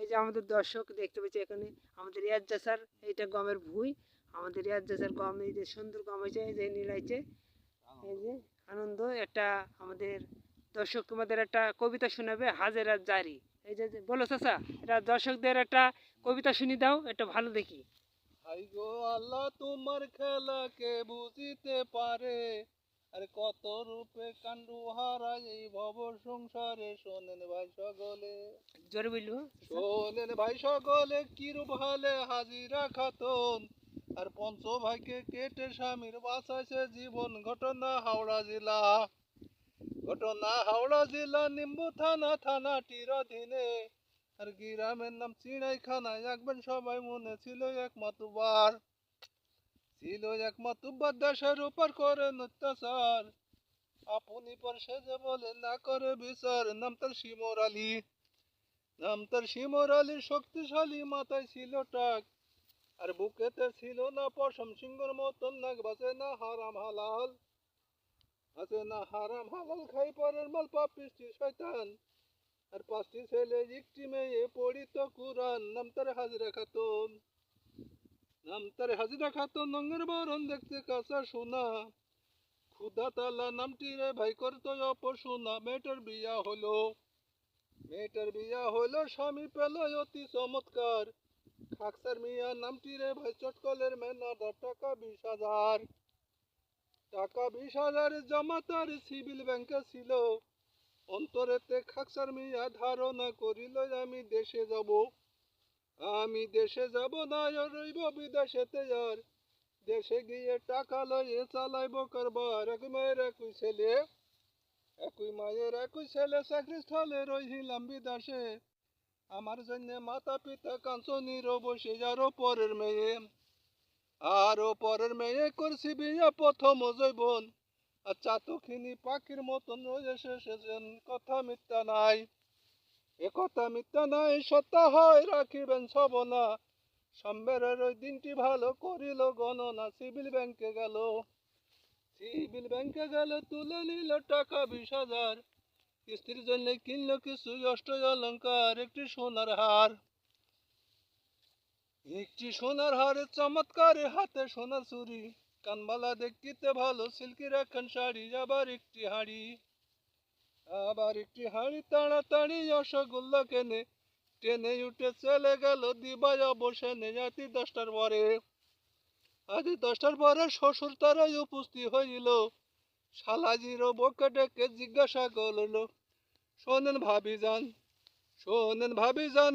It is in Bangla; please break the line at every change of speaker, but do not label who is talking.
যে আমাদের দর্শক দেখতে পাচ্ছি এখানে আমাদের রিয়াজ্জা স্যার, এইটা গমের ভুঁই, আমাদের রিয়াজ্জা স্যার গম এই যে সুন্দর গম হয়েছে, এই যে নিলাইছে, এই যে আনন্দ একটা আমাদের দর্শক তোমাদের একটা কবিতা শোনাবে, হাজেরা জারি। এই যে বলো চাচা, এটা দর্শকদের একটা কবিতা শুনি দাও, একটা ভালো দেখি।
হাই গো আল্লাহ তোমার খেলা কে বুঝিতে পারে, আর কত রূপে কাণ্ডু হারায় এই ভব সংসারে। শোনেন ভাই সকলে,
জোরে বললো।
শোনেন ভাই সকলে, কিরূপ হালে হাজিরা খাতুন আর পঞ্চ ভাইকে কেটে স্বামীর বাঁচাইছে জীবন। ঘটনা হাওড়া জেলা, ঘটনা হাওড়া জেলা নিম্বু থানা, থানাটির অধীনে। আর গ্রামের নাম চিড়াইখানা, একবার সবাই মনে ছিল এক মাতুবার, ছিল এক মাতুব্বার দেশের উপর করেন অত্যাচার। আপনি পর সেজে বলে না করে বিচার, নাম তার শিমর আলী, নাম তার শিমর আলী। শক্তিশালী মাথায় ছিল টাক, আর বুকেতে ছিল না পশম সিংহর মতন নাক। বাঁচে না হারাম হালাল, আছে না হারাম হালাল, খাই পরের মাল পাপিষ্টি শয়তান। আর পাঁচটি ছেলে একটি মেয়ে পড়িত কুরআন, নাম তার হাজরা খাতুন, নাম তার হাজরা খাতুন। নঙ্গের বরণ দেখতে কাঁচা সোনা, ক্ষুধা তালা নামটি রে ভাই করতো অপশোনা। মেয়েটার বিয়া হলো, মেয়েটার বিয়া হলো, স্বামী পেল অতি চমৎকার। খাকসার মিয়া নামটি রে ভাই চটকলের মেনাদার। টাকা 20,000, টাকা 20,000 জমা তার সিভিল ব্যাংকে ছিল। অন্তরেতে খাকসার মিয়া ধারণা করিল, আমি দেশে যাব, আমি দেশে যাব না, রইব বিদেশেতে। আর দেশে গিয়ে টাকা লয়ে চালাইব কারবার। এক মায়ের একই ছেলে, একই মায়ের একই ছেলে, চাকরি স্থলে রহিলাম বিদেশে। আমার জন্য মাতা পিতা কাঞ্চনির বসে। আরো পরের মেয়ে, আরো পরের মেয়ে করছি বিয়ে প্রথম জৈবন। আর চাতকিনী পাখির মতন এসেছেন, কথা মিথ্যা নাই, এ কথা মিথ্যা নাই, সত্য হয় রাখিবেন ছবনা। সম্বেরের ওই দিনটি ভালো করিল গণনা। সিভিল ব্যাংকে গেল, সিভিল ব্যাংকে গেল, তুলে নিল টাকা 20,000। স্ত্রীর জন্য কিনলো কিছু অষ্ট অলঙ্কার, একটি সোনার হার, একটি সোনার হারে চমৎকার, হাতে সোনার চুরি, কানবালা দেখতে ভালো, সিল্কির একখান শাড়ি। আবার একটি হাড়ি, আবার একটি হাড়ি, তাড়াতাড়ি রসগোল্লা কেনে ট্রেনে উঠে চলে গেল দিবাই অবসানে। রাতি 10টার পরে, রাতি 10টার পরে শ্বশুর তারাই উপস্থিত হইল। শালাজির বকে ডেকে জিজ্ঞাসা করল, শোনেন ভাবি যান, শোনেন ভাবি যান,